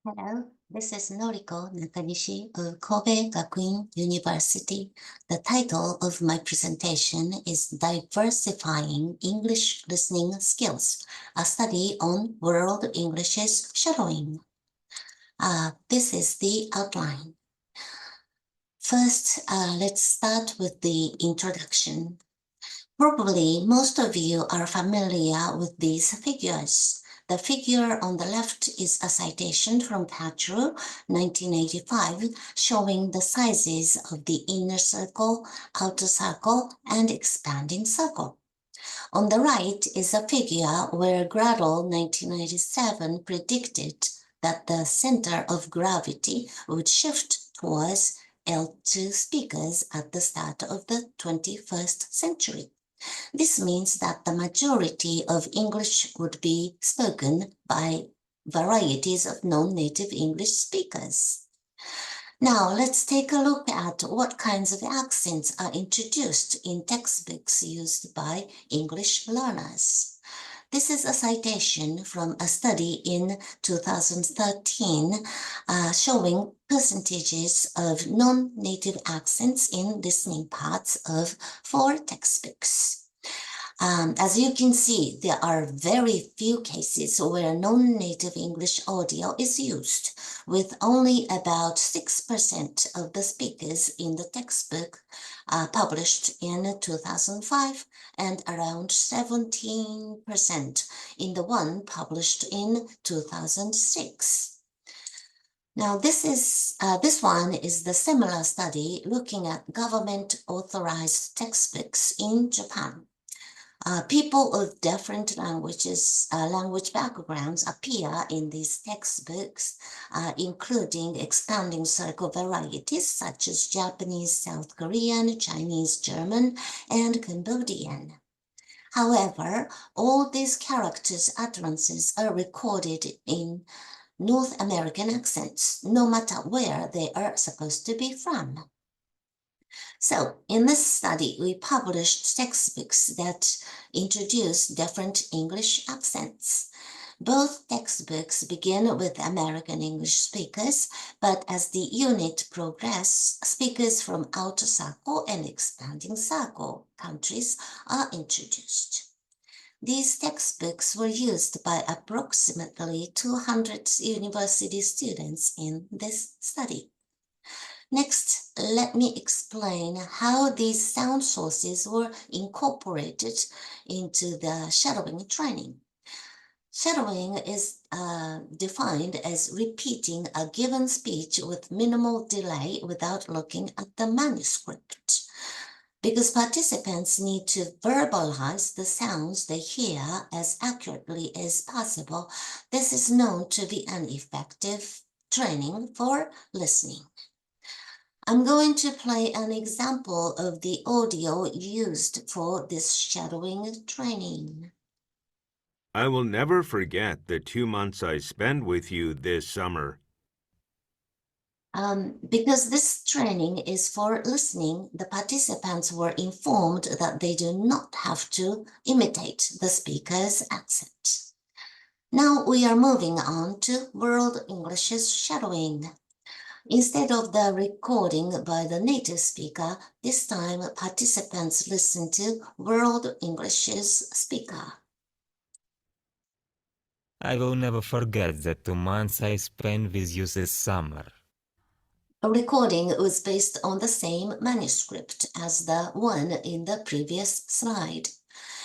Hello, this is Noriko Nakanishi of Kobe Gakuin University. The title of my presentation is Diversifying English Listening Skills, a study on World English's shadowing. This is the outline. First, let's start with the introduction. Probably most of you are familiar with these figures. The figure on the left is a citation from Patru, 1985, showing the sizes of the inner circle, outer circle, and expanding circle. On the right is a figure where Gradle, 1997, predicted that the center of gravity would shift towards L2 speakers at the start of the 21st century. This means that the majority of English would be spoken by varieties of non-native English speakers. Now, let's take a look at what kinds of accents are introduced in textbooks used by English learners. This is a citation from a study in 2013 showing percentages of non-native accents in listening parts of 4 textbooks. As you can see, there are very few cases where non-native English audio is used, with only about 6% of the speakers in the textbook published in 2005 and around 17% in the one published in 2006. Now, this one is the similar study looking at government-authorized textbooks in Japan. People of different language backgrounds appear in these textbooks, including expanding circle varieties such as Japanese, South Korean, Chinese, German, and Cambodian. However, all these characters' utterances are recorded in North American accents, no matter where they are supposed to be from. So in this study, we published textbooks that introduce different English accents. Both textbooks begin with American English speakers, but as the unit progresses, speakers from outer circle and expanding circle countries are introduced. These textbooks were used by approximately 200 university students in this study. Next, let me explain how these sound sources were incorporated into the shadowing training. Shadowing is defined as repeating a given speech with minimal delay without looking at the manuscript. Because participants need to verbalize the sounds they hear as accurately as possible, this is known to be an effective training for listening. I'm going to play an example of the audio used for this shadowing training. I will never forget the 2 months I spent with you this summer. Because this training is for listening, the participants were informed that they do not have to imitate the speaker's accent. Now we are moving on to World English's shadowing. Instead of the recording by the native speaker, this time participants listen to World English's speaker. I will never forget the 2 months I spent with you this summer. A recording was based on the same manuscript as the one in the previous slide.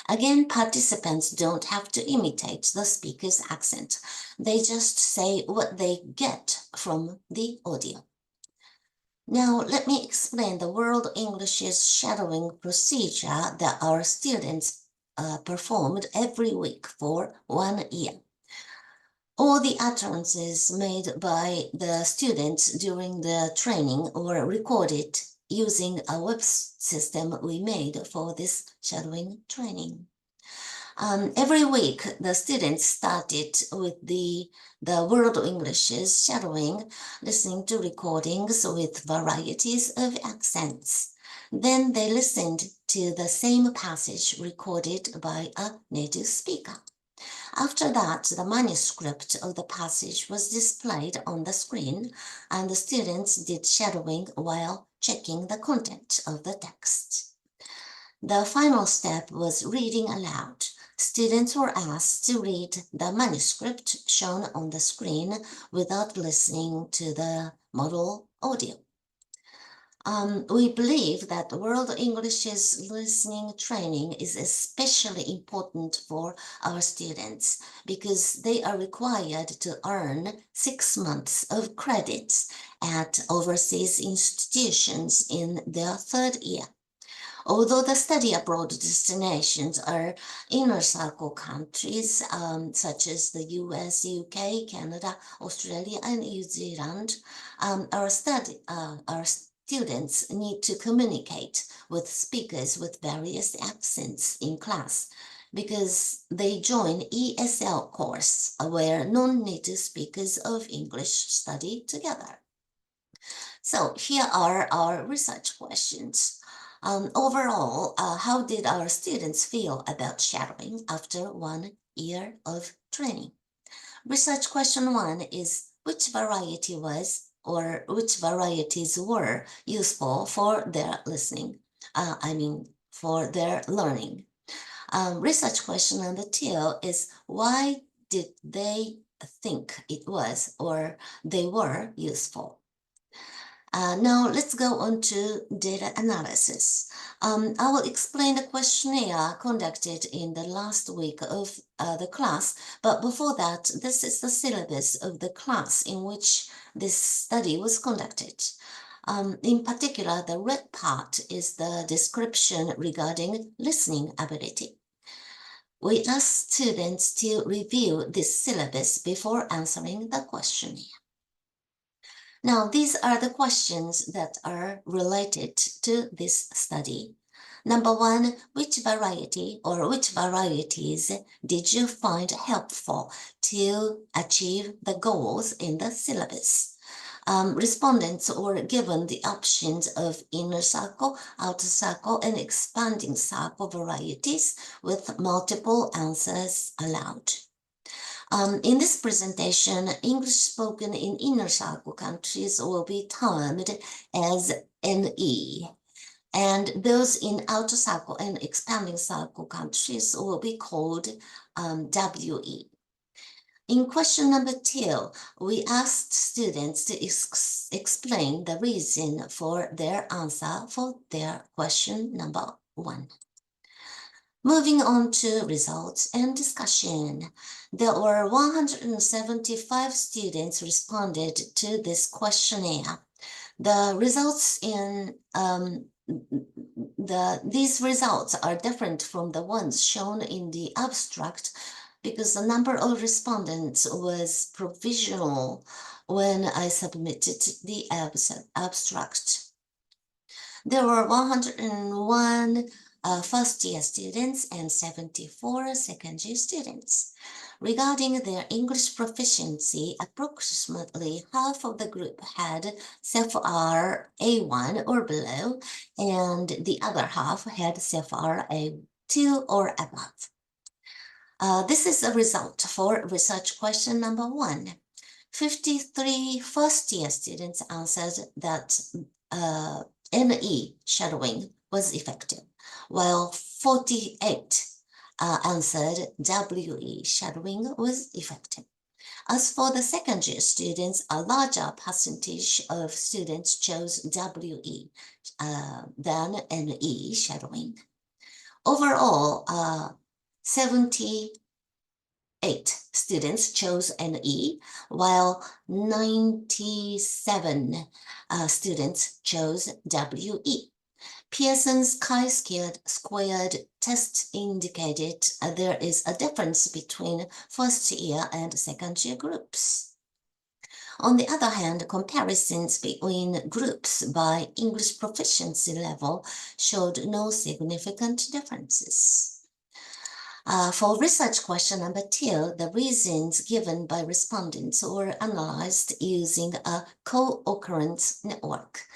Again, participants don't have to imitate the speaker's accent. They just say what they get from the audio. Now, let me explain the World English's shadowing procedure that our students performed every week for 1 year. All the utterances made by the students during the training were recorded using a web system we made for this shadowing training. Every week, the students started with the World English's shadowing, listening to recordings with varieties of accents. Then they listened to the same passage recorded by a native speaker. After that, the manuscript of the passage was displayed on the screen, and the students did shadowing while checking the content of the text. The final step was reading aloud. Students were asked to read the manuscript shown on the screen without listening to the model audio. We believe that World English's listening training is especially important for our students because they are required to earn 6 months of credits at overseas institutions in their third year. Although the study abroad destinations are inner circle countries such as the US, UK, Canada, Australia, and New Zealand, our students need to communicate with speakers with various accents in class because they join ESL course where non-native speakers of English study together. So here are our research questions. Overall, how did our students feel about shadowing after 1 year of training? Research question 1 is which variety was or which varieties were useful for their listening? For their learning. Research question number 2 is why did they think it was or they were useful? Now let's go on to data analysis. I will explain the questionnaire conducted in the last week of the class, but before that, this is the syllabus of the class in which this study was conducted. In particular, the red part is the description regarding listening ability. We asked students to review this syllabus before answering the questionnaire. Now, these are the questions that are related to this study. Number 1, which variety or which varieties did you find helpful to achieve the goals in the syllabus? Respondents were given the options of inner circle, outer circle, and expanding circle varieties with multiple answers allowed. In this presentation, English spoken in inner circle countries will be termed as NE, and those in outer circle and expanding circle countries will be called WE. In question number 2, we asked students to explain the reason for their answer for their question number 1. Moving on to results and discussion. There were 175 students responded to this questionnaire. The results in these results are different from the ones shown in the abstract because the number of respondents was provisional when I submitted the abstract. There were 101 first-year students and 74 second-year students. Regarding their English proficiency, approximately half of the group had CFR A1 or below, and the other half had CFR A2 or above. This is a result for research question number 1. 53 first-year students answered that NE shadowing was effective, while 48 answered WE shadowing was effective. As for the second-year students, a larger percentage of students chose WE than NE shadowing. Overall, 78 students chose NE, while 97 students chose WE. Pearson's chi-squared test indicated there is a difference between first-year and second-year groups. On the other hand, comparisons between groups by English proficiency level showed no significant differences. For research question number 2, the reasons given by respondents were analyzed using a co-occurrence network.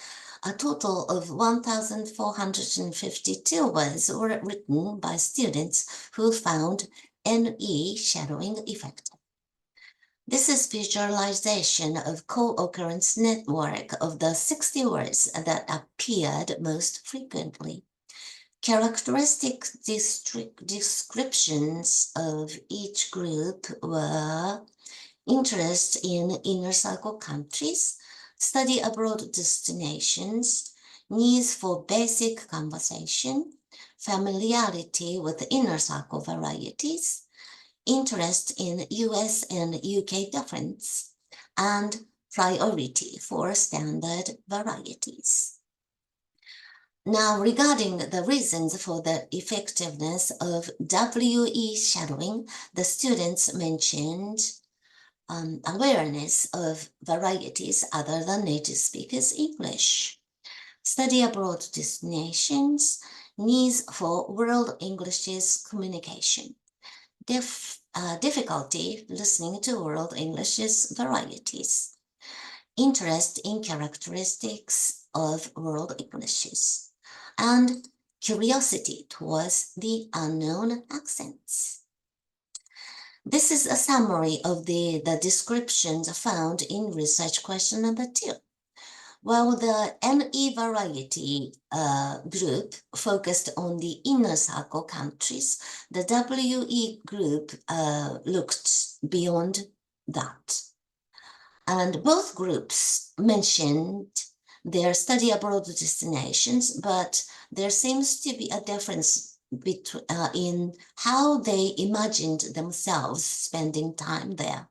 A total of 1,452 words were written by students who found NE shadowing effect. This is visualization of co-occurrence network of the 60 words that appeared most frequently. Characteristic descriptions of each group were interest in inner circle countries, study abroad destinations, needs for basic conversation, familiarity with inner circle varieties, interest in US and UK difference, and priority for standard varieties. Now, regarding the reasons for the effectiveness of WE shadowing, the students mentioned awareness of varieties other than native speakers' English, study abroad destinations, needs for world English's communication, difficulty listening to world English's varieties, interest in characteristics of world Englishes, and curiosity towards the unknown accents. This is a summary of the descriptions found in research question number 2. While the NE variety group focused on the inner circle countries, the WE group looked beyond that. And both groups mentioned their study abroad destinations, but there seems to be a difference in how they imagined themselves spending time there.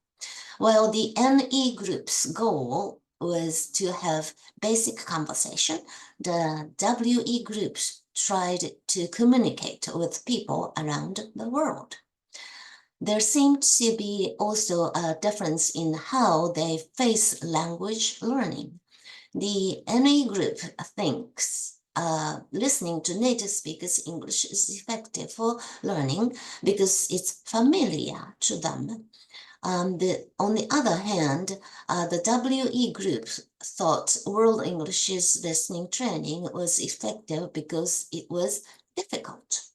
While the NE group's goal was to have basic conversation, the WE groups tried to communicate with people around the world. There seemed to be also a difference in how they face language learning. The NE group thinks listening to native speakers' English is effective for learning because it's familiar to them. On the other hand, the WE group thought World English's listening training was effective because it was difficult.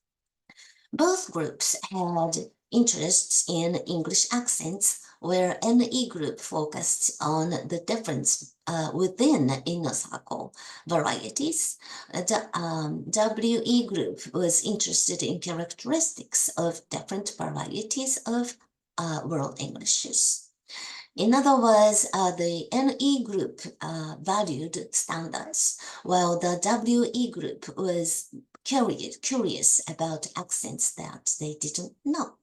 Both groups had interests in English accents, where NE group focused on the difference within inner circle varieties. The WE group was interested in characteristics of different varieties of world Englishes. In other words, the NE group valued standards, while the WE group was curious about accents that they didn't know.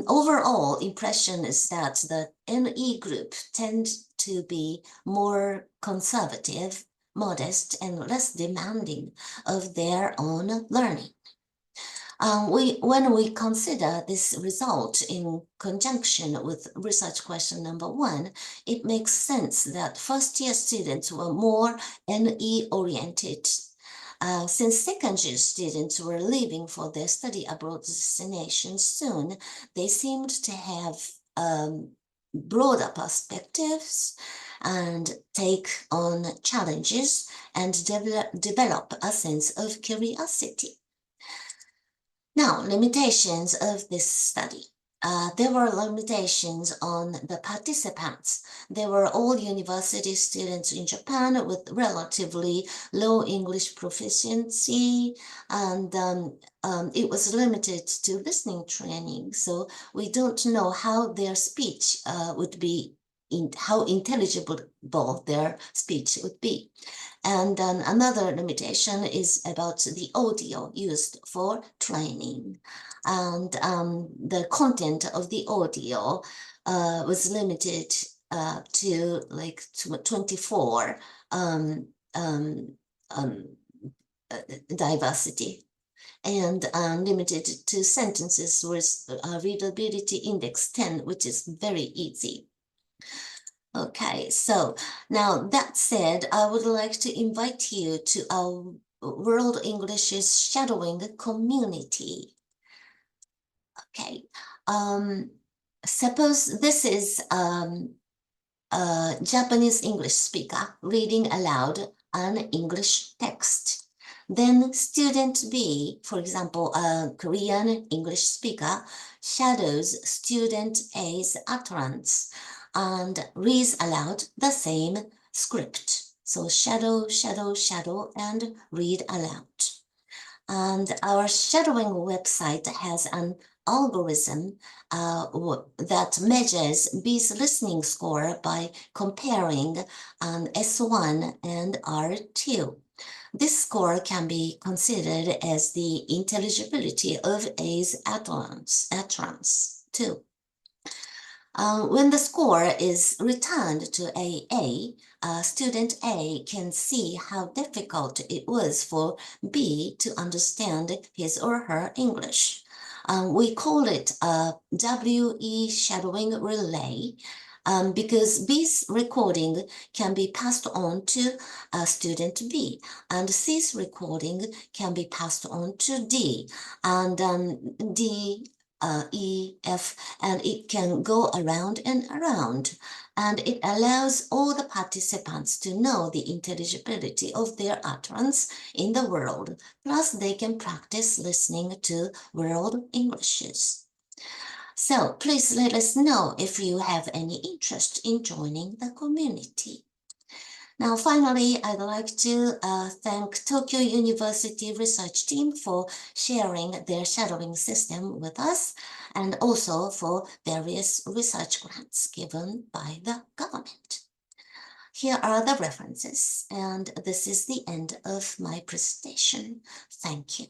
Overall impression is that the NE group tend to be more conservative, modest, and less demanding of their own learning. When we consider this result in conjunction with research question number 1, it makes sense that first-year students were more NE-oriented. Since second-year students were leaving for their study abroad destinations soon, they seemed to have broader perspectives and take on challenges and develop a sense of curiosity. Now, limitations of this study. There were limitations on the participants. They were all university students in Japan with relatively low English proficiency, and it was limited to listening training. So we don't know how their speech would be, how intelligible their speech would be. And then another limitation is about the audio used for training. And the content of the audio was limited to like 24 diversity, and limited to sentences with readability index 10, which is very easy. Okay, so now that said, I would like to invite you to our World English's shadowing community. Okay, suppose this is a Japanese English speaker reading aloud an English text. Then student B, for example, a Korean English speaker, shadows student A's utterance and reads aloud the same script. So shadow, shadow, shadow, and read aloud. And our shadowing website has an algorithm that measures B's listening score by comparing an S1 and R2. This score can be considered as the intelligibility of A's utterance too. When the score is returned to AA, student A can see how difficult it was for B to understand his or her English. We call it a WE shadowing relay because B's recording can be passed on to student B, and C's recording can be passed on to D, and D, E, F, and it can go around and around, and it allows all the participants to know the intelligibility of their utterance in the world, plus they can practice listening to world Englishes. So please let us know if you have any interest in joining the community. Now, finally, I'd like to thank Tokyo University research team for sharing their shadowing system with us, and also for various research grants given by the government. Here are the references, and this is the end of my presentation. Thank you.